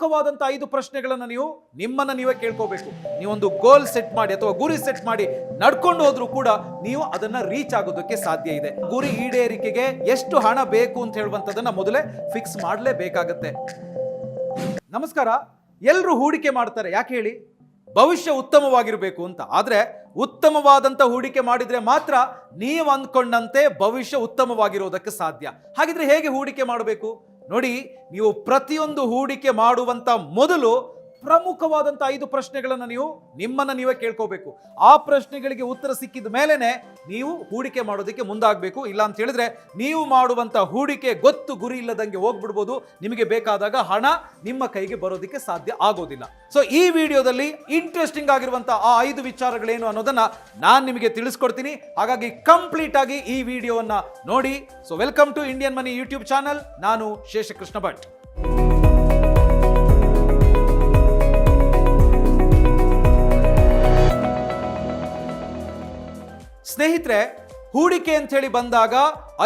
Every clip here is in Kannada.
ಪ್ರಮುಖವಾದಂಥ 5 ಪ್ರಶ್ನೆಗಳನ್ನು ನೀವು ನಿಮ್ಮನ್ನ ನೀವೇ ಕೇಳ್ಕೋಬೇಕು. ನೀವೊಂದು ಗೋಲ್ ಸೆಟ್ ಮಾಡಿ ಅಥವಾ ಗುರಿ ಸೆಟ್ ಮಾಡಿ ನಡ್ಕೊಂಡು ಹೋದ್ರೂ ಕೂಡ ನೀವು ಅದನ್ನ ರೀಚ್ ಆಗೋದಕ್ಕೆ ಸಾಧ್ಯ ಇದೆ. ಗುರಿ ಈಡೇರಿಕೆಗೆ ಎಷ್ಟು ಹಣ ಬೇಕು ಅಂತ ಹೇಳುವಂಥದ್ದನ್ನ ಮೊದಲೇ ಫಿಕ್ಸ್ ಮಾಡಲೇಬೇಕಾಗತ್ತೆ. ನಮಸ್ಕಾರ. ಎಲ್ಲರೂ ಹೂಡಿಕೆ ಮಾಡ್ತಾರೆ, ಯಾಕೆ ಹೇಳಿ? ಭವಿಷ್ಯ ಉತ್ತಮವಾಗಿರಬೇಕು ಅಂತ. ಆದ್ರೆ ಉತ್ತಮವಾದಂಥ ಹೂಡಿಕೆ ಮಾಡಿದ್ರೆ ಮಾತ್ರ ನೀವು ಅಂದ್ಕೊಂಡಂತೆ ಭವಿಷ್ಯ ಉತ್ತಮವಾಗಿರೋದಕ್ಕೆ ಸಾಧ್ಯ. ಹಾಗಿದ್ರೆ ಹೇಗೆ ಹೂಡಿಕೆ ಮಾಡಬೇಕು ನೋಡಿ. ನೀವು ಪ್ರತಿಯೊಂದು ಹೂಡಿಕೆ ಮಾಡುವಂತ ಮೊದಲು ಪ್ರಮುಖವಾದಂಥ 5 ಪ್ರಶ್ನೆಗಳನ್ನು ನೀವು ನಿಮ್ಮನ್ನ ನೀವೇ ಕೇಳ್ಕೋಬೇಕು. ಆ ಪ್ರಶ್ನೆಗಳಿಗೆ ಉತ್ತರ ಸಿಕ್ಕಿದ ಮೇಲೆನೆ ನೀವು ಹೂಡಿಕೆ ಮಾಡೋದಕ್ಕೆ ಮುಂದಾಗಬೇಕು. ಇಲ್ಲ ಅಂತ ಹೇಳಿದ್ರೆ ನೀವು ಮಾಡುವಂತ ಹೂಡಿಕೆ ಗೊತ್ತು ಗುರಿ ಇಲ್ಲದಂಗೆ ಹೋಗ್ಬಿಡ್ಬೋದು. ನಿಮಗೆ ಬೇಕಾದಾಗ ಹಣ ನಿಮ್ಮ ಕೈಗೆ ಬರೋದಕ್ಕೆ ಸಾಧ್ಯ ಆಗೋದಿಲ್ಲ. ಸೊ ಈ ವಿಡಿಯೋದಲ್ಲಿ ಇಂಟ್ರೆಸ್ಟಿಂಗ್ ಆಗಿರುವಂತಹ ಆ 5 ವಿಚಾರಗಳೇನು ಅನ್ನೋದನ್ನ ನಾನು ನಿಮಗೆ ತಿಳಿಸ್ಕೊಡ್ತೀನಿ. ಹಾಗಾಗಿ ಕಂಪ್ಲೀಟ್ ಆಗಿ ಈ ವಿಡಿಯೋವನ್ನ ನೋಡಿ. So welcome to Indian Money YouTube channel. ನಾನು ಶೇಷಕೃಷ್ಣ ಭಟ್. ಸ್ನೇಹಿತರೆ, ಹೂಡಿಕೆ ಅಂತ ಹೇಳಿ ಬಂದಾಗ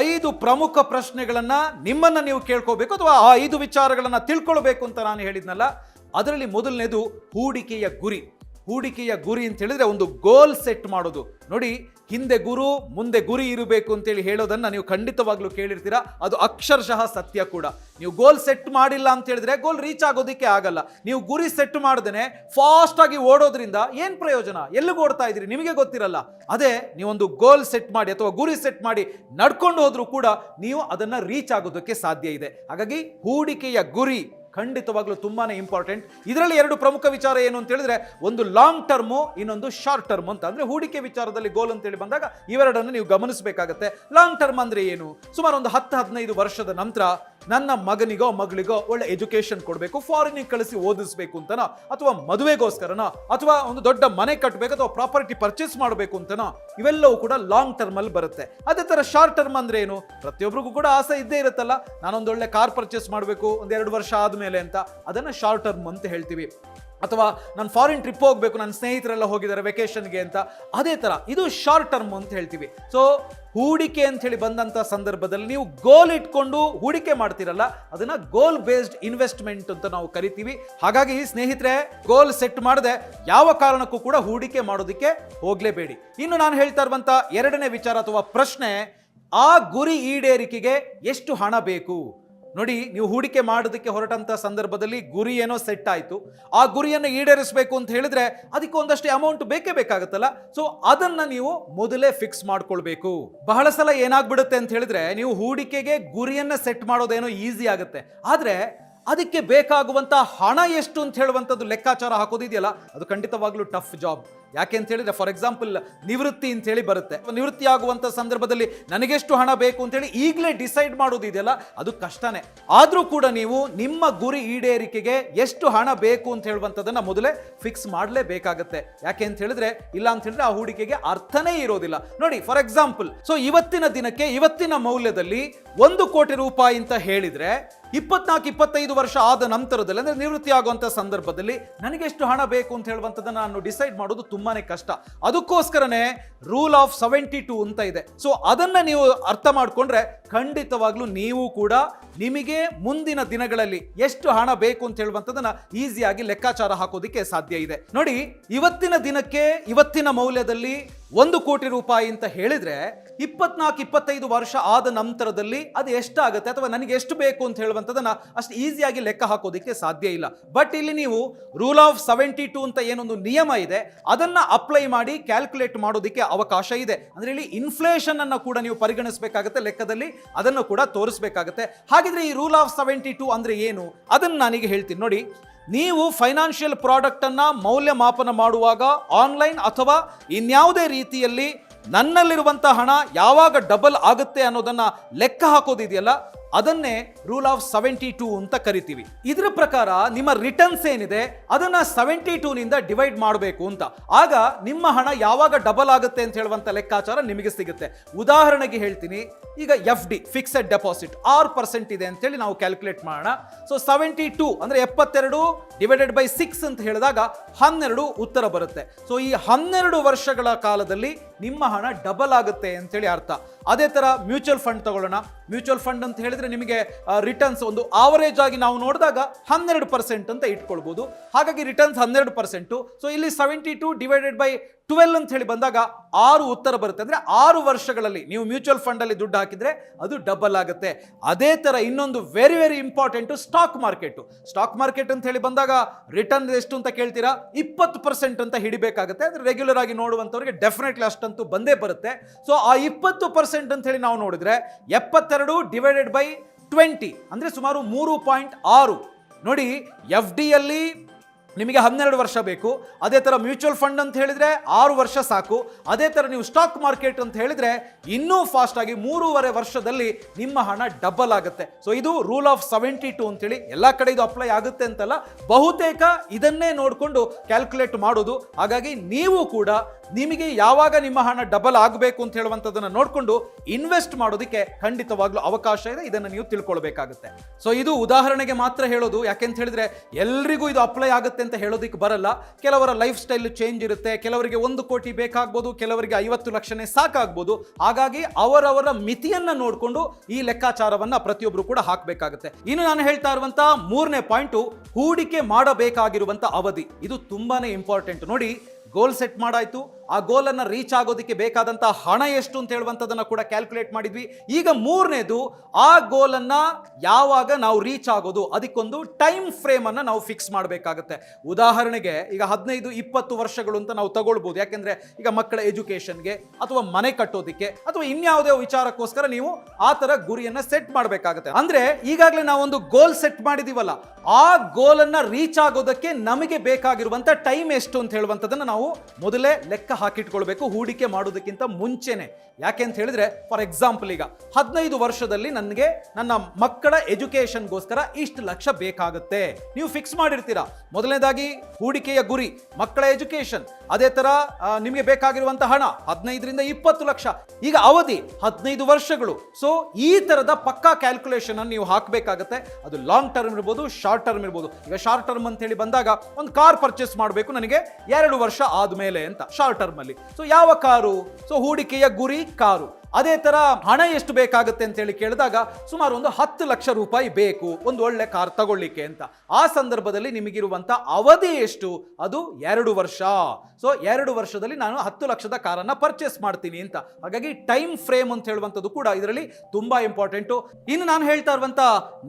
5 ಪ್ರಮುಖ ಪ್ರಶ್ನೆಗಳನ್ನ ನಿಮ್ಮನ್ನ ನೀವು ಕೇಳ್ಕೋಬೇಕು ಅಥವಾ ಆ 5 ವಿಚಾರಗಳನ್ನ ತಿಳ್ಕೊಳ್ಬೇಕು ಅಂತ ನಾನು ಹೇಳಿದ್ನಲ್ಲ. ಅದರಲ್ಲಿ ಮೊದಲನೇದು ಹೂಡಿಕೆಯ ಗುರಿ. ಹೂಡಿಕೆಯ ಗುರಿ ಅಂತ ಹೇಳಿದ್ರೆ ಒಂದು ಗೋಲ್ ಸೆಟ್ ಮಾಡೋದು. ನೋಡಿ, ಹಿಂದೆ ಗುರು ಮುಂದೆ ಗುರಿ ಇರಬೇಕು ಅಂತೇಳಿ ಹೇಳೋದನ್ನ ನೀವು ಖಂಡಿತವಾಗ್ಲೂ ಕೇಳಿರ್ತೀರಾ. ಅದು ಅಕ್ಷರಶಃ ಸತ್ಯ ಕೂಡ. ನೀವು ಗೋಲ್ ಸೆಟ್ ಮಾಡಿಲ್ಲ ಅಂತ ಹೇಳಿದ್ರೆ ಗೋಲ್ ರೀಚ್ ಆಗೋದಕ್ಕೆ ಆಗಲ್ಲ. ನೀವು ಗುರಿ ಸೆಟ್ ಮಾಡದೇನೆ ಫಾಸ್ಟ್ ಆಗಿ ಓಡೋದ್ರಿಂದ ಏನ್ ಪ್ರಯೋಜನ? ಎಲ್ಲಿಗೆ ಓಡ್ತಾ ಇದ್ರಿ ನಿಮಗೆ ಗೊತ್ತಿರಲ್ಲ. ಅದೇ ನೀವೊಂದು ಗೋಲ್ ಸೆಟ್ ಮಾಡಿ ಅಥವಾ ಗುರಿ ಸೆಟ್ ಮಾಡಿ ನಡ್ಕೊಂಡು ಹೋದ್ರೂ ಕೂಡ ನೀವು ಅದನ್ನ ರೀಚ್ ಆಗೋದಕ್ಕೆ ಸಾಧ್ಯ ಇದೆ. ಹಾಗಾಗಿ ಹೂಡಿಕೆಯ ಗುರಿ ಖಂಡಿತವಾಗ್ಲೂ ತುಂಬಾನೇ ಇಂಪಾರ್ಟೆಂಟ್. ಇದರಲ್ಲಿ 2 ಪ್ರಮುಖ ವಿಚಾರ ಏನು ಅಂತ ಹೇಳಿದ್ರೆ, ಒಂದು ಲಾಂಗ್ ಟರ್ಮು, ಇನ್ನೊಂದು ಶಾರ್ಟ್ ಟರ್ಮ್ ಅಂತ. ಅಂದ್ರೆ ಹೂಡಿಕೆ ವಿಚಾರದಲ್ಲಿ ಗೋಲ್ ಅಂತ ಹೇಳಿ ಬಂದಾಗ ಇವೆರಡನ್ನು ನೀವು ಗಮನಿಸಬೇಕಾಗತ್ತೆ. ಲಾಂಗ್ ಟರ್ಮ್ ಅಂದ್ರೆ ಏನು? ಸುಮಾರು ಒಂದು 10-15 ವರ್ಷದ ನಂತರ ನನ್ನ ಮಗನಿಗೋ ಮಗಳಿಗೋ ಒಳ್ಳೆ ಎಜುಕೇಶನ್ ಕೊಡಬೇಕು, ಫಾರಿನಿಗೆ ಕಳಿಸಿ ಓದಿಸ್ಬೇಕು ಅಂತನೋ, ಅಥವಾ ಮದುವೆಗೋಸ್ಕರನೋ, ಅಥವಾ ಒಂದು ದೊಡ್ಡ ಮನೆ ಕಟ್ಟಬೇಕು ಅಥವಾ ಪ್ರಾಪರ್ಟಿ ಪರ್ಚೇಸ್ ಮಾಡಬೇಕು ಅಂತನೋ, ಇವೆಲ್ಲವೂ ಕೂಡ ಲಾಂಗ್ ಟರ್ಮ್ ಅಲ್ಲಿ ಬರುತ್ತೆ. ಅದೇ ತರ ಶಾರ್ಟ್ ಟರ್ಮ್ ಅಂದ್ರೆ ಏನು? ಪ್ರತಿಯೊಬ್ಬರಿಗೂ ಕೂಡ ಆಸೆ ಇದ್ದೇ ಇರುತ್ತಲ್ಲ, ನಾನೊಂದು ಒಳ್ಳೆ ಕಾರ್ ಪರ್ಚೇಸ್ ಮಾಡಬೇಕು 1-2 ವರ್ಷ ಆದ್ಮೇಲೆ ಅಂತ. ಅದನ್ನ ಶಾರ್ಟ್ ಟರ್ಮ್ ಅಂತ ಹೇಳ್ತೀವಿ. ಅಥವಾ ನಾನು ಫಾರಿನ್ ಟ್ರಿಪ್ ಹೋಗ್ಬೇಕು, ನನ್ನ ಸ್ನೇಹಿತರೆಲ್ಲ ಹೋಗಿದ್ದಾರೆ ವೆಕೇಶನ್ಗೆ ಅಂತ. ಅದೇ ತರ ಇದು ಶಾರ್ಟ್ ಟರ್ಮ್ ಅಂತ ಹೇಳ್ತೀವಿ. ಸೊ ಹೂಡಿಕೆ ಅಂತ ಹೇಳಿ ಬಂದಂತ ಸಂದರ್ಭದಲ್ಲಿ ನೀವು ಗೋಲ್ ಇಟ್ಕೊಂಡು ಹೂಡಿಕೆ ಮಾಡ್ತಿರಲ್ಲ, ಅದನ್ನ ಗೋಲ್ ಬೇಸ್ಡ್ ಇನ್ವೆಸ್ಟ್ಮೆಂಟ್ ಅಂತ ನಾವು ಕರಿತೀವಿ. ಹಾಗಾಗಿ ಸ್ನೇಹಿತರೆ, ಗೋಲ್ ಸೆಟ್ ಮಾಡದೆ ಯಾವ ಕಾರಣಕ್ಕೂ ಕೂಡ ಹೂಡಿಕೆ ಮಾಡೋದಕ್ಕೆ ಹೋಗ್ಲೇಬೇಡಿ. ಇನ್ನು ನಾನು ಹೇಳ್ತಾ ಇರುವಂತ 2ನೇ ವಿಚಾರ ಅಥವಾ ಪ್ರಶ್ನೆ, ಆ ಗುರಿ ಈಡೇರಿಕೆಗೆ ಎಷ್ಟು ಹಣ ಬೇಕು? ನೋಡಿ, ನೀವು ಹೂಡಿಕೆ ಮಾಡೋದಕ್ಕೆ ಹೊರಟಂತ ಸಂದರ್ಭದಲ್ಲಿ ಗುರಿ ಏನೋ ಸೆಟ್ ಆಯ್ತು, ಆ ಗುರಿಯನ್ನು ಈಡೇರಿಸಬೇಕು ಅಂತ ಹೇಳಿದ್ರೆ ಅದಕ್ಕೆ ಒಂದಷ್ಟು ಅಮೌಂಟ್ ಬೇಕೇ ಬೇಕಾಗುತ್ತಲ್ಲ. ಸೊ ಅದನ್ನ ನೀವು ಮೊದಲೇ ಫಿಕ್ಸ್ ಮಾಡ್ಕೊಳ್ಬೇಕು. ಬಹಳ ಸಲ ಏನಾಗ್ಬಿಡುತ್ತೆ ಅಂತ ಹೇಳಿದ್ರೆ, ನೀವು ಹೂಡಿಕೆಗೆ ಗುರಿಯನ್ನ ಸೆಟ್ ಮಾಡೋದೇನೋ ಈಸಿ ಆಗುತ್ತೆ, ಆದ್ರೆ ಅದಕ್ಕೆ ಬೇಕಾಗುವಂತ ಹಣ ಎಷ್ಟು ಅಂತ ಹೇಳುವಂಥದ್ದು ಲೆಕ್ಕಾಚಾರ ಹಾಕೋದಿದೆಯಲ್ಲ, ಅದು ಖಂಡಿತವಾಗ್ಲೂ ಟಫ್ ಜಾಬ್. ಯಾಕೆ ಅಂತ ಹೇಳಿದ್ರೆ, ಫಾರ್ ಎಕ್ಸಾಂಪಲ್ ನಿವೃತ್ತಿ ಅಂತ ಹೇಳಿ ಬರುತ್ತೆ. ನಿವೃತ್ತಿ ಆಗುವಂತ ಸಂದರ್ಭದಲ್ಲಿ ನನಗೆಷ್ಟು ಹಣ ಬೇಕು ಅಂತ ಹೇಳಿ ಈಗಲೇ ಡಿಸೈಡ್ ಮಾಡೋದಿದೆಯಲ್ಲ, ಅದು ಕಷ್ಟನೇ. ಆದ್ರೂ ಕೂಡ ನೀವು ನಿಮ್ಮ ಗುರಿ ಈಡೇರಿಕೆಗೆ ಎಷ್ಟು ಹಣ ಬೇಕು ಅಂತ ಹೇಳುವಂಥದ್ದನ್ನ ಮೊದಲೇ ಫಿಕ್ಸ್ ಮಾಡಲೇಬೇಕಾಗತ್ತೆ. ಯಾಕೆ ಅಂತ ಹೇಳಿದ್ರೆ, ಇಲ್ಲ ಅಂತ ಹೇಳಿದ್ರೆ ಆ ಹೂಡಿಕೆಗೆ ಅರ್ಥನೇ ಇರೋದಿಲ್ಲ. ನೋಡಿ, ಫಾರ್ ಎಕ್ಸಾಂಪಲ್, ಸೊ ಇವತ್ತಿನ ದಿನಕ್ಕೆ ಇವತ್ತಿನ ಮೌಲ್ಯದಲ್ಲಿ 1 ಕೋಟಿ ರೂಪಾಯಿ ಅಂತ ಹೇಳಿದ್ರೆ 24-25 ವರ್ಷ ಆದ ನಂತರದಲ್ಲಿ, ಅಂದ್ರೆ ನಿವೃತ್ತಿ ಆಗುವಂತ ಸಂದರ್ಭದಲ್ಲಿ ನನಗೆ ಎಷ್ಟು ಹಣ ಬೇಕು ಅಂತ ಹೇಳುವಂಥದ್ದನ್ನ ನಾನು ಡಿಸೈಡ್ ಮಾಡೋದು ತುಂಬಾನೇ ಕಷ್ಟ. ಅದಕ್ಕೋಸ್ಕರನೇ ರೂಲ್ ಆಫ್ 72 ಅಂತ ಇದೆ. ಸೊ ಅದನ್ನ ನೀವು ಅರ್ಥ ಮಾಡ್ಕೊಂಡ್ರೆ ಖಂಡಿತವಾಗ್ಲೂ ನೀವು ಕೂಡ ನಿಮಗೆ ಮುಂದಿನ ದಿನಗಳಲ್ಲಿ ಎಷ್ಟು ಹಣ ಬೇಕು ಅಂತ ಹೇಳುವಂಥದ್ದನ್ನ ಈಸಿಯಾಗಿ ಲೆಕ್ಕಾಚಾರ ಹಾಕೋದಿಕ್ಕೆ ಸಾಧ್ಯ ಇದೆ. ನೋಡಿ, ಇವತ್ತಿನ ದಿನಕ್ಕೆ ಇವತ್ತಿನ ಮೌಲ್ಯದಲ್ಲಿ 1 ಕೋಟಿ ರೂಪಾಯಿ ಅಂತ ಹೇಳಿದ್ರೆ 24-25 ವರ್ಷ ಆದ ನಂತರದಲ್ಲಿ ಅದು ಎಷ್ಟಾಗುತ್ತೆ ಅಥವಾ ನನಗೆ ಎಷ್ಟು ಬೇಕು ಅಂತ ಹೇಳುವಂಥದ್ದನ್ನ ಅಷ್ಟು ಈಸಿಯಾಗಿ ಲೆಕ್ಕ ಹಾಕೋದಿಕ್ಕೆ ಸಾಧ್ಯ ಇಲ್ಲ. ಬಟ್ ಇಲ್ಲಿ ನೀವು ರೂಲ್ ಆಫ್ 72 ಅಂತ ಏನೊಂದು ನಿಯಮ ಇದೆ, ಅದನ್ನ ಅಪ್ಲೈ ಮಾಡಿ ಕ್ಯಾಲ್ಕುಲೇಟ್ ಮಾಡೋದಕ್ಕೆ ಅವಕಾಶ ಇದೆ. ಅಂದ್ರೆ ಇಲ್ಲಿ ಇನ್ಫ್ಲೇಷನ್ ಅನ್ನ ಕೂಡ ನೀವು ಪರಿಗಣಿಸಬೇಕಾಗುತ್ತೆ ಲೆಕ್ಕದಲ್ಲಿ, ಅದನ್ನು ಕೂಡ ತೋರಿಸಬೇಕಾಗುತ್ತೆ. ಹಾಗಿದ್ರೆ ಈ ರೂಲ್ ಆಫ್ 72 ಅಂದ್ರೆ ಏನು? ಅದನ್ನ ನಾನೀಗ ಹೇಳ್ತೀನಿ. ನೋಡಿ, ನೀವು ಫೈನಾನ್ಷಿಯಲ್ ಪ್ರಾಡಕ್ಟ್ ಅನ್ನ ಮೌಲ್ಯಮಾಪನ ಮಾಡುವಾಗ ಆನ್ಲೈನ್ ಅಥವಾ ಇನ್ಯಾವುದೇ ರೀತಿಯಲ್ಲಿ ನನ್ನಲ್ಲಿರುವಂತಹ ಹಣ ಯಾವಾಗ ಡಬಲ್ ಆಗುತ್ತೆ ಅನ್ನೋದನ್ನ ಲೆಕ್ಕ ಹಾಕೋದಿದೆಯಲ್ಲ, ಅದನ್ನೇ ರೂಲ್ ಆಫ್ 72 ಅಂತ ಕರಿತೀವಿ. ಇದರ ಪ್ರಕಾರ ನಿಮ್ಮ ರಿಟರ್ನ್ಸ್ ಏನಿದೆ ಅದನ್ನ 72 ನಿಂದ ಡಿವೈಡ್ ಮಾಡಬೇಕು ಅಂತ. ಆಗ ನಿಮ್ಮ ಹಣ ಯಾವಾಗ ಡಬಲ್ ಆಗುತ್ತೆ ಅಂತ ಹೇಳುವಂತ ಲೆಕ್ಕಾಚಾರ ನಿಮಗೆ ಸಿಗುತ್ತೆ. ಉದಾಹರಣೆಗೆ ಹೇಳ್ತೀನಿ, ಈಗ FD ಫಿಕ್ಸೆಡ್ ಡೆಪಾಸಿಟ್ 6% ಇದೆ ಅಂತೇಳಿ ನಾವು ಕ್ಯಾಲ್ಕುಲೇಟ್ ಮಾಡೋಣ. ಸೊ 72 ಅಂದ್ರೆ 72 ಡಿವೈಡೆಡ್ ಬೈ 6 ಅಂತ ಹೇಳಿದಾಗ 12 ಉತ್ತರ ಬರುತ್ತೆ. ಸೊ ಈ 12 ವರ್ಷಗಳ ಕಾಲದಲ್ಲಿ ನಿಮ್ಮ ಹಣ ಡಬಲ್ ಆಗುತ್ತೆ ಅಂತೇಳಿ ಅರ್ಥ. ಅದೇ ತರ ಮ್ಯೂಚುವಲ್ ಫಂಡ್ ತಗೊಳ್ಳೋಣ. ಮ್ಯೂಚುವಲ್ ಫಂಡ್ ಅಂತ ಹೇಳಿದ್ರೆ ನಿಮಗೆ ರಿಟರ್ನ್ಸ್ ಒಂದು ಆವರೇಜ್ ಆಗಿ ನಾವು ನೋಡಿದಾಗ 12% ಅಂತ ಇಟ್ಕೊಳ್ಬಹುದು. ಹಾಗಾಗಿ ರಿಟರ್ನ್ಸ್ 12%. ಸೊ ಇಲ್ಲಿ 72 ಡಿವೈಡೆಡ್ ಬೈ 12 ಅಂತ ಹೇಳಿ ಬಂದಾಗ 6 ಉತ್ತರ ಬರುತ್ತೆ. ಅಂದ್ರೆ 6 ವರ್ಷಗಳಲ್ಲಿ ನೀವು ಮ್ಯೂಚುವಲ್ ಫಂಡ್ ಅಲ್ಲಿ ದುಡ್ಡು ಹಾಕಿದ್ರೆ ಅದು ಡಬಲ್ ಆಗುತ್ತೆ. ಅದೇ ತರ ಇನ್ನೊಂದು very very important stock market. Stock market ಅಂತ ಹೇಳಿ ಬಂದಾಗ ರಿಟರ್ನ್ ಎಷ್ಟು ಅಂತ ಕೇಳ್ತೀರಾ, 20% ಅಂತ ಹಿಡಿಬೇಕಾಗುತ್ತೆ. ಅಂದ್ರೆ ರೆಗ್ಯುಲರ್ ಆಗಿ ನೋಡುವಂತವರಿಗೆ ಡೆಫಿನೆಟ್ಲಿ ಅಷ್ಟಂತೂ ಬಂದೇ ಬರುತ್ತೆ. ಸೊ ಆ 20% ಅಂತ ಹೇಳಿ ನಾವು ನೋಡಿದ್ರೆ 72 ಡಿವೈಡೆಡ್ ಬೈ 20 ಅಂದ್ರೆ ಸುಮಾರು 3.6. ನೋಡಿ, ಎಫ್ ಡಿ ಯಲ್ಲಿ ನಿಮಗೆ 12 ವರ್ಷ ಬೇಕು. ಅದೇ ಥರ ಮ್ಯೂಚುವಲ್ ಫಂಡ್ ಅಂತ ಹೇಳಿದ್ರೆ 6 ವರ್ಷ ಸಾಕು. ಅದೇ ಥರ ನೀವು ಸ್ಟಾಕ್ ಮಾರ್ಕೆಟ್ ಅಂತ ಹೇಳಿದ್ರೆ ಇನ್ನೂ ಫಾಸ್ಟ್ ಆಗಿ 3.5 ವರ್ಷದಲ್ಲಿ ನಿಮ್ಮ ಹಣ ಡಬಲ್ ಆಗುತ್ತೆ. ಸೊ ಇದು ರೂಲ್ ಆಫ್ 72 ಅಂತೇಳಿ ಎಲ್ಲ ಕಡೆ ಇದು ಅಪ್ಲೈ ಆಗುತ್ತೆ ಅಂತಲ್ಲ, ಬಹುತೇಕ ಇದನ್ನೇ ನೋಡಿಕೊಂಡು ಕ್ಯಾಲ್ಕುಲೇಟ್ ಮಾಡೋದು. ಹಾಗಾಗಿ ನೀವು ಕೂಡ ನಿಮಗೆ ಯಾವಾಗ ನಿಮ್ಮ ಹಣ ಡಬಲ್ ಆಗಬೇಕು ಅಂತ ಹೇಳುವಂಥದ್ದನ್ನು ನೋಡಿಕೊಂಡು ಇನ್ವೆಸ್ಟ್ ಮಾಡೋದಕ್ಕೆ ಖಂಡಿತವಾಗ್ಲೂ ಅವಕಾಶ ಇದೆ. ಇದನ್ನು ನೀವು ತಿಳ್ಕೊಳ್ಬೇಕಾಗುತ್ತೆ. ಸೊ ಇದು ಉದಾಹರಣೆಗೆ ಮಾತ್ರ ಹೇಳೋದು, ಯಾಕೆಂತ ಹೇಳಿದ್ರೆ ಎಲ್ರಿಗೂ ಇದು ಅಪ್ಲೈ ಆಗುತ್ತೆ ಅಂತ ಹೇಳೋದಕ್ಕೆ ಬರಲ್ಲ. ಕೆಲವರ ಲೈಫ್ ಸ್ಟೈಲ್ ಚೇಂಜ್ ಇರುತ್ತೆ. ಕೆಲವರಿಗೆ 1 ಕೋಟಿ ಬೇಕಾಗ್ಬೋದು, ಕೆಲವರಿಗೆ 50 ಲಕ್ಷನೇ ಸಾಕಾಗ್ಬೋದು. ಹಾಗಾಗಿ ಅವರವರ ಮಿತಿಯನ್ನ ನೋಡಿಕೊಂಡು ಈ ಲೆಕ್ಕಾಚಾರವನ್ನ ಪ್ರತಿಯೊಬ್ಬರು ಕೂಡ ಹಾಕಬೇಕಾಗುತ್ತೆ. ಇನ್ನು ನಾನು ಹೇಳ್ತಾ ಇರುವಂತ 3ನೇ ಪಾಯಿಂಟ್, ಹೂಡಿಕೆ ಮಾಡಬೇಕಾಗಿರುವಂತ ಅವಧಿ. ಇದು ತುಂಬಾನೇ ಇಂಪಾರ್ಟೆಂಟ್. ನೋಡಿ, ಗೋಲ್ ಸೆಟ್ ಮಾಡಾಯ್ತು, ಆ ಗೋಲನ್ನು ರೀಚ್ ಆಗೋದಕ್ಕೆ ಬೇಕಾದಂಥ ಹಣ ಎಷ್ಟು ಅಂತ ಹೇಳುವಂಥದ್ದನ್ನು ಕೂಡ ಕ್ಯಾಲ್ಕುಲೇಟ್ ಮಾಡಿದ್ವಿ. ಈಗ 3ನೇದು, ಆ ಗೋಲನ್ನು ಯಾವಾಗ ನಾವು ರೀಚ್ ಆಗೋದು, ಅದಕ್ಕೊಂದು ಟೈಮ್ ಫ್ರೇಮನ್ನು ನಾವು ಫಿಕ್ಸ್ ಮಾಡಬೇಕಾಗುತ್ತೆ. ಉದಾಹರಣೆಗೆ ಈಗ 15-20 ವರ್ಷಗಳು ಅಂತ ನಾವು ತಗೊಳ್ಬೋದು. ಯಾಕೆಂದರೆ ಈಗ ಮಕ್ಕಳ ಎಜುಕೇಷನ್ಗೆ ಅಥವಾ ಮನೆ ಕಟ್ಟೋದಕ್ಕೆ ಅಥವಾ ಇನ್ಯಾವುದೇ ವಿಚಾರಕ್ಕೋಸ್ಕರ ನೀವು ಆ ಥರ ಗುರಿಯನ್ನು ಸೆಟ್ ಮಾಡಬೇಕಾಗುತ್ತೆ. ಅಂದರೆ ಈಗಾಗಲೇ ನಾವೊಂದು ಗೋಲ್ ಸೆಟ್ ಮಾಡಿದೀವಲ್ಲ, ಆ ಗೋಲನ್ನು ರೀಚ್ ಆಗೋದಕ್ಕೆ ನಮಗೆ ಬೇಕಾಗಿರುವಂಥ ಟೈಮ್ ಎಷ್ಟು ಅಂತ ಹೇಳುವಂಥದ್ದನ್ನು ನಾವು ಮೊದಲೇ ಲೆಕ್ಕ ಹಾಕಿಟ್ಕೊಳ್ಬೇಕು, ಹೂಡಿಕೆ ಮಾಡೋದಕ್ಕಿಂತ ಮುಂಚೆನೆ. ಯಾಕೆ ಅಂತ ಹೇಳಿದ್ರೆ, ಫಾರ್ ಎಕ್ಸಾಂಪಲ್ ಈಗ 15 ವರ್ಷದಲ್ಲಿ ನನಗೆ ನನ್ನ ಮಕ್ಕಳ ಎಜುಕೇಷನ್ಗೋಸ್ಕರ ಇಷ್ಟು ಲಕ್ಷ ಬೇಕಾಗುತ್ತೆ ನೀವು ಫಿಕ್ಸ್ ಮಾಡಿರ್ತೀರಾ. ಮೊದಲನೇದಾಗಿ ಹೂಡಿಕೆಯ ಗುರಿ ಮಕ್ಕಳ ಎಜುಕೇಷನ್. ಅದೇ ತರ ನಿಮಗೆ ಬೇಕಾಗಿರುವಂತಹ ಹಣ 15-20 ಲಕ್ಷ. ಈಗ ಅವಧಿ 15 ವರ್ಷಗಳು. ಸೊ ಈ ತರದ ಪಕ್ಕಾ ಕ್ಯಾಲ್ಕುಲೇಷನ್ ಅನ್ನು ನೀವು ಹಾಕಬೇಕಾಗುತ್ತೆ. ಅದು ಲಾಂಗ್ ಟರ್ಮ್ ಇರ್ಬೋದು, ಶಾರ್ಟ್ ಟರ್ಮ್ ಇರ್ಬೋದು. ಈಗ ಶಾರ್ಟ್ ಟರ್ಮ್ ಅಂತ ಹೇಳಿ ಬಂದಾಗ ಒಂದು ಕಾರ್ ಪರ್ಚೇಸ್ ಮಾಡಬೇಕು ನನಗೆ 2 ವರ್ಷ ಆದ್ಮೇಲೆ ಅಂತ, ಶಾರ್ಟ್ ಟರ್ಮ್ ಅಲ್ಲಿ. ಸೊ ಯಾವ ಕಾರು? ಸೊ ಹೂಡಿಕೆಯ ಗುರಿ ಕಾರು. ಅದೇ ತರ ಹಣ ಎಷ್ಟು ಬೇಕಾಗುತ್ತೆ ಅಂತ ಹೇಳಿ ಕೇಳಿದಾಗ ಸುಮಾರು ಒಂದು 10 ಲಕ್ಷ ರೂಪಾಯಿ ಬೇಕು ಒಂದು ಒಳ್ಳೆ ಕಾರ್ ತಗೊಳ್ಳಿಕ್ಕೆ ಅಂತ. ಆ ಸಂದರ್ಭದಲ್ಲಿ ನಿಮಗಿರುವಂತ ಅವಧಿ ಎಷ್ಟು? ಅದು 2 ವರ್ಷ. ಸೊ 2 ವರ್ಷದಲ್ಲಿ ನಾನು 10 ಲಕ್ಷದ ಕಾರನ್ನ ಪರ್ಚೇಸ್ ಮಾಡ್ತೀನಿ ಅಂತ. ಹಾಗಾಗಿ ಟೈಮ್ ಫ್ರೇಮ್ ಅಂತ ಹೇಳುವಂಥದ್ದು ಕೂಡ ಇದರಲ್ಲಿ ತುಂಬಾ ಇಂಪಾರ್ಟೆಂಟು. ಇನ್ನು ನಾನು ಹೇಳ್ತಾ ಇರುವಂತ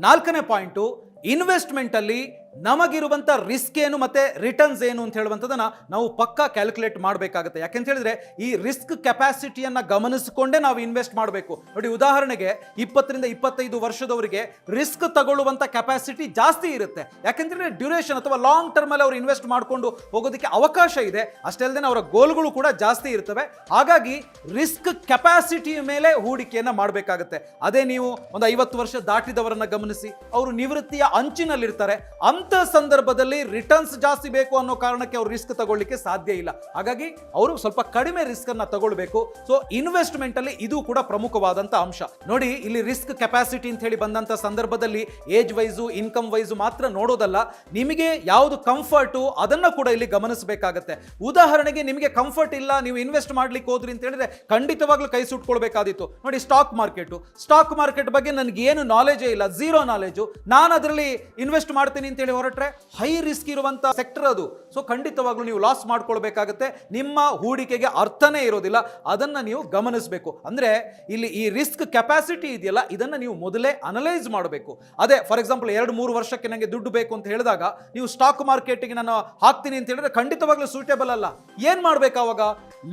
4ನೇ ಪಾಯಿಂಟು, ಇನ್ವೆಸ್ಟ್ಮೆಂಟ್ ಅಲ್ಲಿ ನಮಗಿರುವಂಥ ರಿಸ್ಕ್ ಏನು ಮತ್ತೆ ರಿಟರ್ನ್ಸ್ ಏನು ಅಂತ ಹೇಳುವಂಥದ್ದನ್ನ ನಾವು ಪಕ್ಕಾ ಕ್ಯಾಲ್ಕುಲೇಟ್ ಮಾಡಬೇಕಾಗುತ್ತೆ. ಯಾಕೆಂತ ಹೇಳಿದ್ರೆ ಈ ರಿಸ್ಕ್ ಕೆಪಾಸಿಟಿಯನ್ನ ಗಮನಿಸಿಕೊಂಡೇ ನಾವು ಇನ್ವೆಸ್ಟ್ ಮಾಡಬೇಕು. ನೋಡಿ, ಉದಾಹರಣೆಗೆ 20-25 ವರ್ಷದವರಿಗೆ ರಿಸ್ಕ್ ತಗೊಳ್ಳುವಂಥ ಕೆಪಾಸಿಟಿ ಜಾಸ್ತಿ ಇರುತ್ತೆ. ಯಾಕೆಂದ್ರೆ ಡ್ಯೂರೇಷನ್ ಅಥವಾ ಲಾಂಗ್ ಟರ್ಮ್ ಅಲ್ಲಿ ಅವರು ಇನ್ವೆಸ್ಟ್ ಮಾಡಿಕೊಂಡು ಹೋಗೋದಕ್ಕೆ ಅವಕಾಶ ಇದೆ. ಅಷ್ಟೇ ಅಲ್ಲದೆ ಅವರ ಗೋಲ್ಗಳು ಕೂಡ ಜಾಸ್ತಿ ಇರ್ತವೆ. ಹಾಗಾಗಿ ರಿಸ್ಕ್ ಕೆಪಾಸಿಟಿ ಮೇಲೆ ಹೂಡಿಕೆಯನ್ನ ಮಾಡಬೇಕಾಗುತ್ತೆ. ಅದೇ ನೀವು ಒಂದು 50 ವರ್ಷ ದಾಟಿದವರನ್ನ ಗಮನಿಸಿ, ಅವರು ನಿವೃತ್ತಿಯ ಅಂಚಿನಲ್ಲಿರ್ತಾರೆ. ಅಂತ ಸಂದರ್ಭದಲ್ಲಿ ರಿಟರ್ನ್ಸ್ ಜಾಸ್ತಿ ಬೇಕು ಅನ್ನೋ ಕಾರಣಕ್ಕೆ ಅವರು ರಿಸ್ಕ್ ತಗೊಳ್ಳಿಕ್ಕೆ ಸಾಧ್ಯ ಇಲ್ಲ. ಹಾಗಾಗಿ ಅವರು ಸ್ವಲ್ಪ ಕಡಿಮೆ ರಿಸ್ಕ್ ಅನ್ನ ತಗೊಳ್ಬೇಕು. ಸೊ ಇನ್ವೆಸ್ಟ್ಮೆಂಟ್ ಅಲ್ಲಿ ಇದು ಕೂಡ ಪ್ರಮುಖವಾದಂತ ಅಂಶ. ನೋಡಿ, ಇಲ್ಲಿ ರಿಸ್ಕ್ ಕೆಪಾಸಿಟಿ ಅಂತ ಹೇಳಿ ಬಂದಂತ ಸಂದರ್ಭದಲ್ಲಿ ಏಜ್ ವೈಸು, ಇನ್ಕಮ್ ವೈಸು ಮಾತ್ರ ನೋಡೋದಲ್ಲ, ನಿಮಗೆ ಯಾವುದು ಕಂಫರ್ಟು ಅದನ್ನ ಕೂಡ ಇಲ್ಲಿ ಗಮನಿಸಬೇಕಾಗತ್ತೆ. ಉದಾಹರಣೆಗೆ ನಿಮಗೆ ಕಂಫರ್ಟ್ ಇಲ್ಲ, ನೀವು ಇನ್ವೆಸ್ಟ್ ಮಾಡ್ಲಿಕ್ಕೆ ಹೋದ್ರಿ ಅಂತ ಹೇಳಿದ್ರೆ ಖಂಡಿತವಾಗ್ಲೂ ಕೈ ಸುಟ್ಕೊಳ್ಬೇಕಾದಿತ್ತು. ನೋಡಿ, ಸ್ಟಾಕ್ ಮಾರ್ಕೆಟ್ ಬಗ್ಗೆ ನನಗೆ ಏನು ನಾಲೆಜೇ ಇಲ್ಲ, ಝೀರೋ ನಾಲೆಜು. ನಾನು ಅದರಲ್ಲಿ ಇನ್ವೆಸ್ಟ್ ಮಾಡ್ತೀನಿ ಅಂತ ಹೇಳಿ ಹೊರಟ್ರೆ ಹೈ ರಿಸ್ಕ್ ಇರುವಂತ ಸೆಕ್ಟರ್ ಅದು. ಸೊ ಖಂಡಿತವಾಗ್ಲೂ ನೀವು ಲಾಸ್ ಮಾಡ್ಕೊಳ್ಬೇಕಾಗುತ್ತೆ. ನಿಮ್ಮ ಹೂಡಿಕೆಗೆ ಅರ್ಥನೇ ಇರೋದಿಲ್ಲ. ಅದನ್ನ ನೀವು ಗಮನಿಸಬೇಕು. ಅಂದ್ರೆ ಇಲ್ಲಿ ಈ ರಿಸ್ಕ್ ಕೆಪಾಸಿಟಿ ಇದೆಯಲ್ಲ, ಇದನ್ನ ನೀವು ಮೊದಲೇ ಅನಲೈಸ್ ಮಾಡಬೇಕು. ಅದೇ ಫಾರ್ ಎಕ್ಸಾಂಪಲ್ 2-3 ವರ್ಷಕ್ಕೆ ನನಗೆ ದುಡ್ಡು ಬೇಕು ಅಂತ ಹೇಳಿದಾಗ ನೀವು ಸ್ಟಾಕ್ ಮಾರ್ಕೆಟ್ಗೆ ನಾನು ಹಾಕ್ತೀನಿ ಅಂತ ಹೇಳಿದ್ರೆ ಖಂಡಿತವಾಗ್ಲೂ ಸೂಟೇಬಲ್ ಅಲ್ಲ. ಏನ್ ಮಾಡ್ಬೇಕು ಅವಾಗ?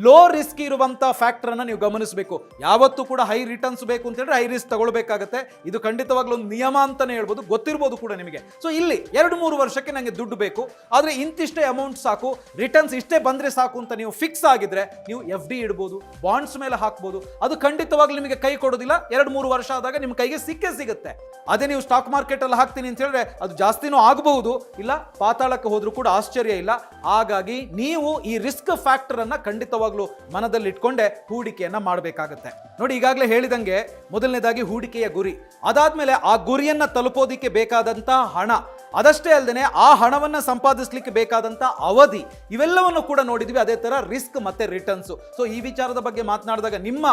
ಲೋ ರಿಸ್ಕ್ ಇರುವಂತ ಫ್ಯಾಕ್ಟರ್ ಅನ್ನ ನೀವು ಗಮನಿಸಬೇಕು. ಯಾವತ್ತೂ ಕೂಡ ಹೈ ರಿಟರ್ನ್ಸ್ ಬೇಕು ಅಂತ ಹೇಳಿದ್ರೆ ಹೈ ರಿಸ್ಕ್ ತಗೊಳ್ಬೇಕಾಗತ್ತೆ. ಇದು ಖಂಡಿತವಾಗ್ಲೂ ಒಂದು ನಿಯಮ ಅಂತಾನೆ ಹೇಳ್ಬೋದು, ಗೊತ್ತಿರ್ಬೋದು ಕೂಡ ನಿಮಗೆ. ಸೊ ಇಲ್ಲಿ 2-3 ವರ್ಷಕ್ಕೆ ನನಗೆ ದುಡ್ಡು ಬೇಕು, ಆದ್ರೆ ಇಂತಿಷ್ಟೇ ಅಮೌಂಟ್ ಸಾಕು, ರಿಟರ್ನ್ಸ್ ಇಷ್ಟೇ ಬಂದ್ರೆ ಸಾಕು ಅಂತ ನೀವು ಫಿಕ್ಸ್ ಆಗಿದ್ರೆ ನೀವು ಎಫ್ ಡಿ ಇಡ್ಬೋದು, ಬಾಂಡ್ಸ್ ಮೇಲೆ ಹಾಕ್ಬೋದು. ಅದು ಖಂಡಿತವಾಗ್ಲೂ ನಿಮಗೆ ಕೈ ಕೊಡೋದಿಲ್ಲ. 2-3 ವರ್ಷ ಆದಾಗ ನಿಮ್ಮ ಕೈಗೆ ಸಿಗುತ್ತೆ. ಅದೇ ನೀವು ಸ್ಟಾಕ್ ಮಾರ್ಕೆಟ್ ಅಲ್ಲಿ ಹಾಕ್ತೀನಿ ಅಂತ ಹೇಳಿದ್ರೆ ಅದು ಜಾಸ್ತಿನೂ ಆಗಬಹುದು, ಇಲ್ಲ ಪಾತಾಳಕ್ಕೆ ಹೋದ್ರೂ ಕೂಡ ಆಶ್ಚರ್ಯ ಇಲ್ಲ. ಹಾಗಾಗಿ ನೀವು ಈ ರಿಸ್ಕ್ ಫ್ಯಾಕ್ಟರ್ ಅನ್ನ ಖಂಡಿತವಾಗ್ಲೂ ಮನದಲ್ಲಿ ಇಟ್ಕೊಂಡೆ ಹೂಡಿಕೆಯನ್ನ ಮಾಡಬೇಕಾಗುತ್ತೆ. ನೋಡಿ, ಈಗಾಗಲೇ ಹೇಳಿದಂಗೆ ಮೊದಲನೇದಾಗಿ ಹೂಡಿಕೆಯ ಗುರಿ, ಅದಾದ್ಮೇಲೆ ಆ ಗುರಿಯನ್ನ ತಲುಪೋದಿಕ್ಕೆ ಬೇಕಾದಂತ ಹಣ, ಅದಷ್ಟೇ ಅಲ್ಲದೆ ಆ ಹಣವನ್ನು ಸಂಪಾದಿಸಲಿಕ್ಕೆ ಬೇಕಾದಂಥ ಅವಧಿ ಇವೆಲ್ಲವನ್ನು ಕೂಡ ನೋಡಿದ್ವಿ. ಅದೇ ಥರ ರಿಸ್ಕ್ ಮತ್ತು ರಿಟರ್ನ್ಸು. ಸೊ ಈ ವಿಚಾರದ ಬಗ್ಗೆ ಮಾತನಾಡಿದಾಗ ನಿಮ್ಮ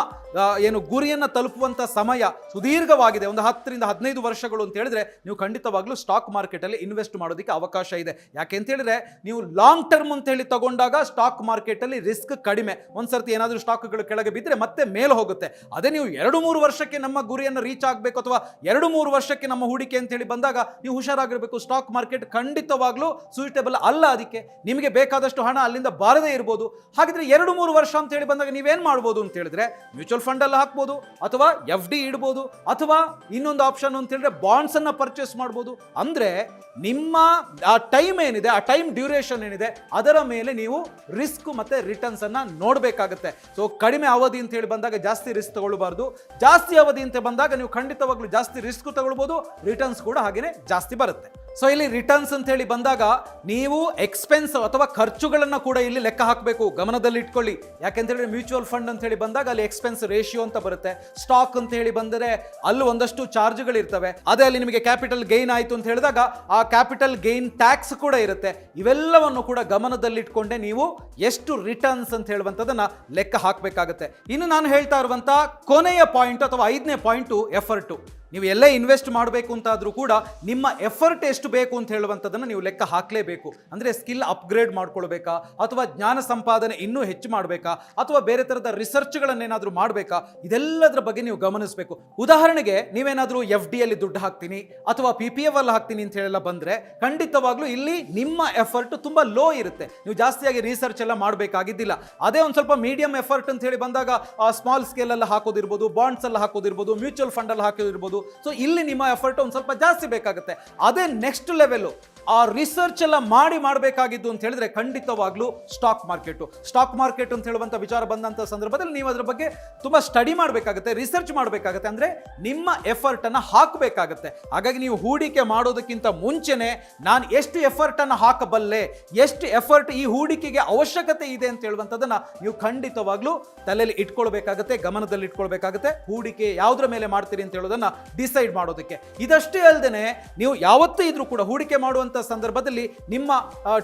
ಏನು ಗುರಿಯನ್ನು ತಲುಪುವಂಥ ಸಮಯ ಸುದೀರ್ಘವಾಗಿದೆ, ಒಂದು 10 ರಿಂದ 15 ವರ್ಷಗಳು ಅಂತ ಹೇಳಿದ್ರೆ ನೀವು ಖಂಡಿತವಾಗ್ಲೂ ಸ್ಟಾಕ್ ಮಾರ್ಕೆಟಲ್ಲಿ ಇನ್ವೆಸ್ಟ್ ಮಾಡೋದಕ್ಕೆ ಅವಕಾಶ ಇದೆ. ಯಾಕೆ ಅಂತ ಹೇಳಿದ್ರೆ ನೀವು ಲಾಂಗ್ ಟರ್ಮ್ ಅಂತ ಹೇಳಿ ತಗೊಂಡಾಗ ಸ್ಟಾಕ್ ಮಾರ್ಕೆಟಲ್ಲಿ ರಿಸ್ಕ್ ಕಡಿಮೆ. ಒಂದ್ಸರ್ತಿ ಏನಾದರೂ ಸ್ಟಾಕ್ಗಳು ಕೆಳಗೆ ಬಿದ್ದರೆ ಮತ್ತೆ ಮೇಲೆ ಹೋಗುತ್ತೆ. ಅದೇ ನೀವು 2-3 ವರ್ಷಕ್ಕೆ ನಮ್ಮ ಗುರಿಯನ್ನು ರೀಚ್ ಆಗಬೇಕು ಅಥವಾ 2-3 ವರ್ಷಕ್ಕೆ ನಮ್ಮ ಹೂಡಿಕೆ ಅಂತ ಹೇಳಿ ಬಂದಾಗ ನೀವು ಹುಷಾರಾಗಿರಬೇಕು. ಸ್ಟಾಕ್ ಮಾರ್ಕೆಟ್ ಖಂಡಿತವಾಗ್ಲೂ ಸೂಟೇಬಲ್ ಅಲ್ಲ. ಅದಕ್ಕೆ ನಿಮಗೆ ಬೇಕಾದಷ್ಟು ಹಣ ಅಲ್ಲಿಂದ ಬಾರದೇ ಇರ್ಬೋದು. ಹಾಗಿದ್ರೆ 2-3 ವರ್ಷ ಅಂತ ಹೇಳಿ ಬಂದಾಗ ನೀವೇನ್ ಮಾಡ್ಬೋದು ಅಂತ ಹೇಳಿದ್ರೆ ಮ್ಯೂಚುವಲ್ ಫಂಡ್ ಅಲ್ಲಿ ಹಾಕ್ಬೋದು, ಅಥವಾ FD ಇಡ್ಬೋದು, ಅಥವಾ ಇನ್ನೊಂದು ಆಪ್ಷನ್ ಅಂತ ಹೇಳಿದ್ರೆ ಬಾಂಡ್ಸ್ ಅನ್ನ ಪರ್ಚೇಸ್ ಮಾಡ್ಬೋದು. ಅಂದ್ರೆ ನಿಮ್ಮ ಆ ಟೈಮ್ ಏನಿದೆ, ಆ ಟೈಮ್ ಡ್ಯೂರೇಷನ್ ಏನಿದೆ, ಅದರ ಮೇಲೆ ನೀವು ರಿಸ್ಕ್ ಮತ್ತೆ ರಿಟರ್ನ್ಸ್ ಅನ್ನ ನೋಡಬೇಕಾಗುತ್ತೆ. ಸೊ ಕಡಿಮೆ ಅವಧಿ ಅಂತ ಹೇಳಿ ಬಂದಾಗ ಜಾಸ್ತಿ ರಿಸ್ಕ್ ತಗೊಳ್ಬಾರ್ದು. ಜಾಸ್ತಿ ಅವಧಿ ಅಂತ ಬಂದಾಗ ನೀವು ಖಂಡಿತವಾಗ್ಲೂ ಜಾಸ್ತಿ ರಿಸ್ಕ್ ತಗೊಳ್ಬೋದು, ರಿಟರ್ನ್ಸ್ ಕೂಡ ಹಾಗೇನೆ ಜಾಸ್ತಿ ಬರುತ್ತೆ. ಸೊ ಇಲ್ಲಿ ರಿಟರ್ನ್ಸ್ ಅಂತ ಹೇಳಿ ಬಂದಾಗ ನೀವು ಎಕ್ಸ್ಪೆನ್ಸ್ ಅಥವಾ ಖರ್ಚುಗಳನ್ನ ಕೂಡ ಇಲ್ಲಿ ಲೆಕ್ಕ ಹಾಕಬೇಕು, ಗಮನದಲ್ಲಿ ಇಟ್ಕೊಳ್ಳಿ. ಯಾಕೆಂತ ಹೇಳಿದ್ರೆ ಮ್ಯೂಚುವಲ್ ಫಂಡ್ ಅಂತ ಹೇಳಿ ಬಂದಾಗ ಅಲ್ಲಿ ಎಕ್ಸ್ಪೆನ್ಸ್ ರೇಷಿಯೋ ಅಂತ ಬರುತ್ತೆ. ಸ್ಟಾಕ್ ಅಂತ ಹೇಳಿ ಬಂದರೆ ಅಲ್ಲಿ ಒಂದಷ್ಟು ಚಾರ್ಜ್ಗಳಿರ್ತವೆ. ಅದೇ ಅಲ್ಲಿ ನಿಮಗೆ ಕ್ಯಾಪಿಟಲ್ ಗೈನ್ ಆಯಿತು ಅಂತ ಹೇಳಿದಾಗ ಆ ಕ್ಯಾಪಿಟಲ್ ಗೈನ್ ಟ್ಯಾಕ್ಸ್ ಕೂಡ ಇರುತ್ತೆ. ಇವೆಲ್ಲವನ್ನು ಕೂಡ ಗಮನದಲ್ಲಿಟ್ಕೊಂಡೆ ನೀವು ಎಷ್ಟು ರಿಟರ್ನ್ಸ್ ಅಂತ ಹೇಳುವಂಥದ್ದನ್ನ ಲೆಕ್ಕ ಹಾಕಬೇಕಾಗುತ್ತೆ. ಇನ್ನು ನಾನು ಹೇಳ್ತಾ ಇರುವಂತ ಕೊನೆಯ ಪಾಯಿಂಟ್ ಅಥವಾ 5ನೇ ಪಾಯಿಂಟು ಎಫರ್ಟು. ನೀವು ಎಲ್ಲೇ ಇನ್ವೆಸ್ಟ್ ಮಾಡಬೇಕು ಅಂತಾದರೂ ಕೂಡ ನಿಮ್ಮ ಎಫರ್ಟ್ ಎಷ್ಟು ಬೇಕು ಅಂತ ಹೇಳುವಂಥದ್ದನ್ನು ನೀವು ಲೆಕ್ಕ ಹಾಕಲೇಬೇಕು. ಅಂದರೆ ಸ್ಕಿಲ್ ಅಪ್ಗ್ರೇಡ್ ಮಾಡ್ಕೊಳ್ಬೇಕಾ, ಅಥವಾ ಜ್ಞಾನ ಸಂಪಾದನೆ ಇನ್ನೂ ಹೆಚ್ಚು ಮಾಡಬೇಕಾ, ಅಥವಾ ಬೇರೆ ಥರದ ರಿಸರ್ಚ್ಗಳನ್ನೇನಾದರೂ ಮಾಡಬೇಕಾ, ಇದೆಲ್ಲದರ ಬಗ್ಗೆ ನೀವು ಗಮನಿಸಬೇಕು. ಉದಾಹರಣೆಗೆ ನೀವೇನಾದರೂ FDಯಲ್ಲಿ ದುಡ್ಡು ಹಾಕ್ತೀನಿ ಅಥವಾ PPF ಅಲ್ಲಿ ಹಾಕ್ತೀನಿ ಅಂತ ಹೇಳೆಲ್ಲ ಬಂದರೆ ಖಂಡಿತವಾಗ್ಲೂ ಇಲ್ಲಿ ನಿಮ್ಮ ಎಫರ್ಟ್ ತುಂಬ ಲೋ ಇರುತ್ತೆ. ನೀವು ಜಾಸ್ತಿಯಾಗಿ ರಿಸರ್ಚ್ ಎಲ್ಲ ಮಾಡಬೇಕಾಗಿದ್ದಿಲ್ಲ. ಅದೇ ಒಂದು ಸ್ವಲ್ಪ ಮೀಡಿಯಂ ಎಫರ್ಟ್ ಅಂತ ಹೇಳಿ ಬಂದಾಗ ಸ್ಮಾಲ್ ಸ್ಕೇಲಲ್ಲಿ ಹಾಕೋದಿರ್ಬೋದು, ಬಾಂಡ್ಸ್ ಅಲ್ಲಿ ಹಾಕೋದಿರ್ಬೋದು, ಮ್ಯೂಚುವಲ್ ಫಂಡ್ ಅಲ್ಲಿ ಹಾಕೋದಿರ್ಬೋದು. ಸೊ ಇಲ್ಲಿ ನಿಮ್ಮ ಎಫರ್ಟ್ ಒಂದು ಸ್ವಲ್ಪ ಜಾಸ್ತಿ ಬೇಕಾಗುತ್ತೆ. ಅದೇ ನೆಕ್ಸ್ಟ್ ಲೆವೆಲ್ ಆ ರಿಸರ್ಚ್ ಎಲ್ಲ ಮಾಡಬೇಕಾಗಿದ್ದು ಅಂತ ಹೇಳಿದ್ರೆ ಖಂಡಿತವಾಗ್ಲೂ ಸ್ಟಾಕ್ ಮಾರ್ಕೆಟ್ ಅಂತ ಹೇಳುವಂತ ವಿಚಾರ ಬಂದಂತ ಸಂದರ್ಭದಲ್ಲಿ ನೀವು ಅದರ ಬಗ್ಗೆ ತುಂಬಾ ಸ್ಟಡಿ ಮಾಡಬೇಕಾಗುತ್ತೆ, ರಿಸರ್ಚ್ ಮಾಡಬೇಕಾಗುತ್ತೆ. ಅಂದ್ರೆ ನಿಮ್ಮ ಎಫರ್ಟ್ ಅನ್ನ ಹಾಕಬೇಕಾಗುತ್ತೆ. ಹಾಗಾಗಿ ನೀವು ಹೂಡಿಕೆ ಮಾಡೋದಕ್ಕಿಂತ ಮುಂಚೆನೆ ನಾನು ಎಷ್ಟು ಎಫರ್ಟ್ ಅನ್ನ ಹಾಕಬಲ್ಲೆ, ಎಷ್ಟು ಎಫರ್ಟ್ ಈ ಹೂಡಿಕೆಗೆ ಅವಶ್ಯಕತೆ ಇದೆ ಅಂತ ಹೇಳುವಂಥದ್ದನ್ನ ನೀವು ಖಂಡಿತವಾಗ್ಲೂ ತಲೆಯಲ್ಲಿ ಇಟ್ಕೊಳ್ಬೇಕಾಗುತ್ತೆ, ಗಮನದಲ್ಲಿ ಇಟ್ಕೊಳ್ಬೇಕಾಗುತ್ತೆ. ಹೂಡಿಕೆ ಯಾವುದ್ರ ಮೇಲೆ ಮಾಡ್ತೀರಿ ಅಂತ ಹೇಳೋದನ್ನ ಡಿಸೈಡ್ ಮಾಡೋದಕ್ಕೆ. ಇದಷ್ಟೇ ಅಲ್ಲದೆ ನೀವು ಯಾವತ್ತೂ ಇದ್ರೂ ಕೂಡ ಹೂಡಿಕೆ ಮಾಡುವಂತ ಸಂದರ್ಭದಲ್ಲಿ ನಿಮ್ಮ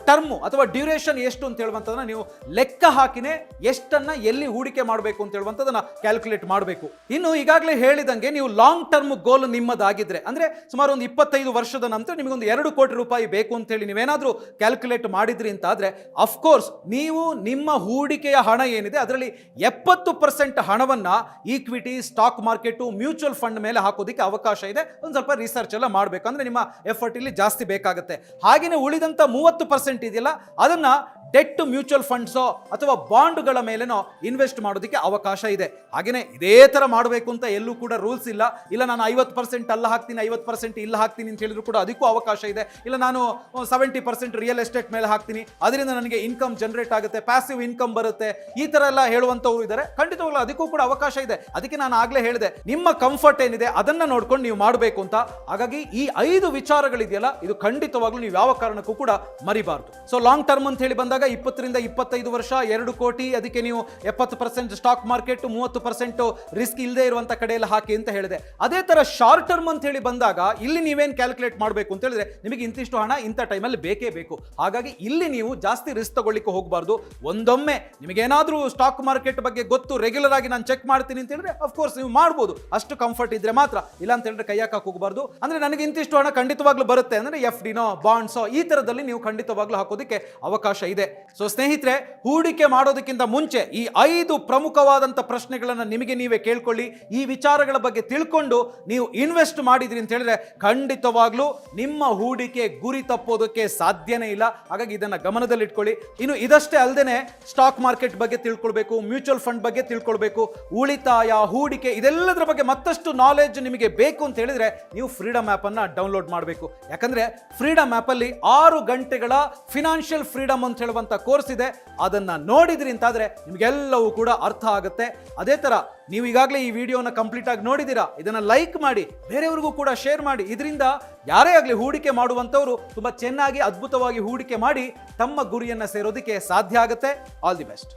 ಟರ್ಮು ಅಥವಾ ಡ್ಯೂರೇಷನ್ ಎಷ್ಟು ಅಂತ ಹೇಳುವಂಥದ್ದನ್ನ ನೀವು ಲೆಕ್ಕ ಹಾಕಿನೇ ಎಷ್ಟನ್ನ ಎಲ್ಲಿ ಹೂಡಿಕೆ ಮಾಡಬೇಕು ಅಂತ ಹೇಳುವಂಥದ್ದನ್ನ ಕ್ಯಾಲ್ಕುಲೇಟ್ ಮಾಡಬೇಕು. ಇನ್ನು ಈಗಾಗಲೇ ಹೇಳಿದಂಗೆ ನೀವು ಲಾಂಗ್ ಟರ್ಮ್ ಗೋಲ್ ನಿಮ್ಮದಾಗಿದ್ರೆ, ಅಂದ್ರೆ ಸುಮಾರು ಒಂದು 25 ವರ್ಷದ ನಂತರ ನಿಮಗೊಂದು 2 ಕೋಟಿ ರೂಪಾಯಿ ಬೇಕು ಅಂತ ಹೇಳಿ ನೀವೇನಾದ್ರೂ ಕ್ಯಾಲ್ಕುಲೇಟ್ ಮಾಡಿದ್ರಿ ಅಂತ ಆದ್ರೆ ಅಫ್ಕೋರ್ಸ್ ನೀವು ನಿಮ್ಮ ಹೂಡಿಕೆಯ ಹಣ ಏನಿದೆ ಅದರಲ್ಲಿ 70% ಹಣವನ್ನ equity, stock market, mutual fund ಮೇಲೆ ಹಾಕೋದಕ್ಕೆ ಅವಕಾಶ ಇದೆ. ಒಂದು ಸ್ವಲ್ಪ ರಿಸರ್ಚ್ ಎಲ್ಲ ಮಾಡಬೇಕು, ಅಂದ್ರೆ ನಿಮ್ಮ ಎಫರ್ಟ್ ಇಲ್ಲಿ ಜಾಸ್ತಿ ಬೇಕಾಗುತ್ತೆ. ಹಾಗೆಯೇ ಉಳಿದಂತ 30% ಇದೆಯಲ್ಲ ಅದನ್ನ ಡೆಟ್ ಮ್ಯೂಚುವಲ್ ಫಂಡ್ಸೋ ಅಥವಾ ಬಾಂಡ್ಗಳ ಮೇಲೆನೋ ಇನ್ವೆಸ್ಟ್ ಮಾಡೋದಕ್ಕೆ ಅವಕಾಶ ಇದೆ. ಹಾಗೆಯೇ ಇದೇ ತರ ಮಾಡಬೇಕು ಅಂತ ಎಲ್ಲೂ ಕೂಡ ರೂಲ್ಸ್ ಇಲ್ಲ. ನಾನು 50% ಅಲ್ಲ ಹಾಕ್ತೀನಿ, 50% ಇಲ್ಲ ಹಾಕ್ತೀನಿ ಅಂತ ಹೇಳಿದ್ರು ಕೂಡ ಅದಕ್ಕೂ ಅವಕಾಶ ಇದೆ. ಇಲ್ಲ ನಾನು 70% ರಿಯಲ್ ಎಸ್ಟೇಟ್ ಮೇಲೆ ಹಾಕ್ತೀನಿ, ಅದರಿಂದ ನನಗೆ ಇನ್ಕಮ್ ಜನರೇಟ್ ಆಗುತ್ತೆ, ಪ್ಯಾಸಿವ್ ಇನ್ಕಮ್ ಬರುತ್ತೆ, ಈ ತರ ಎಲ್ಲ ಹೇಳುವಂತವ್ರು ಇದ್ದಾರೆ. ಖಂಡಿತವಾಗ್ಲೂ ಅದಕ್ಕೂ ಕೂಡ ಅವಕಾಶ ಇದೆ. ಅದಕ್ಕೆ ನಾನು ಆಗ್ಲೇ ಹೇಳಿದೆ, ನಿಮ್ಮ ಕಂಫರ್ಟ್ ಏನಿದೆ ಅದನ್ನ ನೋಡ್ಕೊಂಡು ನೀವು ಮಾಡಬೇಕು ಅಂತ. ಹಾಗಾಗಿ ಈ 5 ವಿಚಾರಗಳಿದೆಯಲ್ಲ ಇದು ಖಂಡಿತವಾಗ್ಲೂ ನೀವು ಯಾವ ಕಾರಣಕ್ಕೂ ಕೂಡ ಮರಿಬಾರ್ದು. ಸೊ ಲಾಂಗ್ ಟರ್ಮ್ ಅಂತ ಹೇಳಿ ಬಂದಾಗ 20 ರಿಂದ 25 ವರ್ಷ, 2 ಕೋಟಿ, ಅದಕ್ಕೆ ನೀವು 70% ಸ್ಟಾಕ್ ಮಾರ್ಕೆಟ್, 30% ರಿಸ್ಕ್ ಇಲ್ಲದೆ ಇರುವಂತ ಕಡೆಯಲ್ಲಿ ಹಾಕಿ ಅಂತ ಹೇಳಿದೆ. ಅದೇ ತರ ಶಾರ್ಟ್ ಟರ್ಮ್ ಅಂತ ಹೇಳಿ ಬಂದಾಗ ಇಲ್ಲಿ ನೀವೇನ್ ಕ್ಯಾಲ್ಕುಲೇಟ್ ಮಾಡಬೇಕು ಅಂತ ಹೇಳಿದ್ರೆ ನಿಮಗೆ ಇಂತಿಷ್ಟು ಹಣ ಇಂಥ ಟೈಮಲ್ಲಿ ಬೇಕೇ ಬೇಕು. ಹಾಗಾಗಿ ಇಲ್ಲಿ ನೀವು ಜಾಸ್ತಿ ರಿಸ್ಕ್ ತಗೊಳ್ಳಿಕ್ಕೆ ಹೋಗಬಾರ್ದು. ಒಂದೊಮ್ಮೆ ನಿಮಗೇನಾದ್ರೂ ಸ್ಟಾಕ್ ಮಾರ್ಕೆಟ್ ಬಗ್ಗೆ ಗೊತ್ತು, ರೆಗ್ಯುಲರ್ ಆಗಿ ನಾನು ಚೆಕ್ ಮಾಡ್ತೀನಿ ಅಂತ ಹೇಳಿದ್ರೆ ಅಫ್ಕೋರ್ಸ್ ನೀವು ಮಾಡ್ಬೋದು, ಅಷ್ಟು ಕಂಫರ್ಟ್ ಇದ್ರೆ ಮಾತ್ರ. ಇಲ್ಲ ಅಂತ ಹೇಳಿದ್ರೆ ಕೈ ಹಾಕಕ್ಕೆ ಹೋಗಬಾರ್ದು. ಅಂದ್ರೆ ನನಗೆ ಇಂತಿಷ್ಟು ಹಣ ಖಂಡಿತವಾಗ್ಲೂ ಬರುತ್ತೆ ಅಂದ್ರೆ FDನೋ ಬಾಂಡ್ಸೋ ಈ ತರದಲ್ಲಿ ನೀವು ಖಂಡಿತವಾಗ್ಲೂ ಹಾಕೋದಕ್ಕೆ ಅವಕಾಶ ಇದೆ. ಸೊ ಸ್ನೇಹಿತರೆ, ಹೂಡಿಕೆ ಮಾಡೋದಕ್ಕಿಂತ ಮುಂಚೆ ಈ 5 ಪ್ರಮುಖವಾದಂಥ ಪ್ರಶ್ನೆಗಳನ್ನು ನಿಮಗೆ ನೀವೇ ಕೇಳ್ಕೊಳ್ಳಿ. ಈ ವಿಚಾರಗಳ ಬಗ್ಗೆ ತಿಳ್ಕೊಂಡು ನೀವು ಇನ್ವೆಸ್ಟ್ ಮಾಡಿದ್ರಿ ಅಂತ ಹೇಳಿದ್ರೆ ಖಂಡಿತವಾಗ್ಲೂ ನಿಮ್ಮ ಹೂಡಿಕೆ ಗುರಿ ತಪ್ಪೋದಕ್ಕೆ ಸಾಧ್ಯನೇ ಇಲ್ಲ. ಹಾಗಾಗಿ ಇದನ್ನ ಗಮನದಲ್ಲಿಟ್ಕೊಳ್ಳಿ. ಇನ್ನು ಇದಷ್ಟೇ ಅಲ್ಲದೆ ಸ್ಟಾಕ್ ಮಾರ್ಕೆಟ್ ಬಗ್ಗೆ ತಿಳ್ಕೊಳ್ಬೇಕು, ಮ್ಯೂಚುವಲ್ ಫಂಡ್ ಬಗ್ಗೆ ತಿಳ್ಕೊಳ್ಬೇಕು, ಉಳಿತಾಯ, ಹೂಡಿಕೆ ಇದೆಲ್ಲದರ ಬಗ್ಗೆ ಮತ್ತಷ್ಟು ನಾಲೆಜ್ ನಿಮಗೆ ಬೇಕು ಅಂತ ಹೇಳಿದ್ರೆ ನೀವು ಫ್ರೀಡಮ್ ಆ್ಯಪ್ ಅನ್ನ ಡೌನ್ಲೋಡ್ ಮಾಡಬೇಕು. ಯಾಕಂದ್ರೆ ಫ್ರೀಡಮ್ ಆ್ಯಪ್ ಅಲ್ಲಿ 6 ಗಂಟೆಗಳ ಫಿನಾನ್ಷಿಯಲ್ ಫ್ರೀಡಮ್ ಅಂತ ಹೇಳುವಂತ ಕೋರ್ಸ್ ಇದೆ. ಅದನ್ನ ನೋಡಿದ್ರಿ ಅಂತಾದ್ರೆ ನಿಮಗೆಲ್ಲವೂ ಕೂಡ ಅರ್ಥ ಆಗುತ್ತೆ. ಅದೇ ತರ ನೀವು ಈಗಾಗಲೇ ಈ ವಿಡಿಯೋನ ಕಂಪ್ಲೀಟ್ ಆಗಿ ನೋಡಿದ್ದೀರಾ, ಇದನ್ನ ಲೈಕ್ ಮಾಡಿ, ಬೇರೆಯವರಿಗೂ ಕೂಡ ಶೇರ್ ಮಾಡಿ. ಇದರಿಂದ ಯಾರೇ ಆಗಲಿ ಹೂಡಿಕೆ ಮಾಡುವಂತವರು ತುಂಬಾ ಚೆನ್ನಾಗಿ ಅದ್ಭುತವಾಗಿ ಹೂಡಿಕೆ ಮಾಡಿ ತಮ್ಮ ಗುರಿಯನ್ನ ಸೇರೋದಕ್ಕೆ ಸಾಧ್ಯ ಆಗುತ್ತೆ. All the best.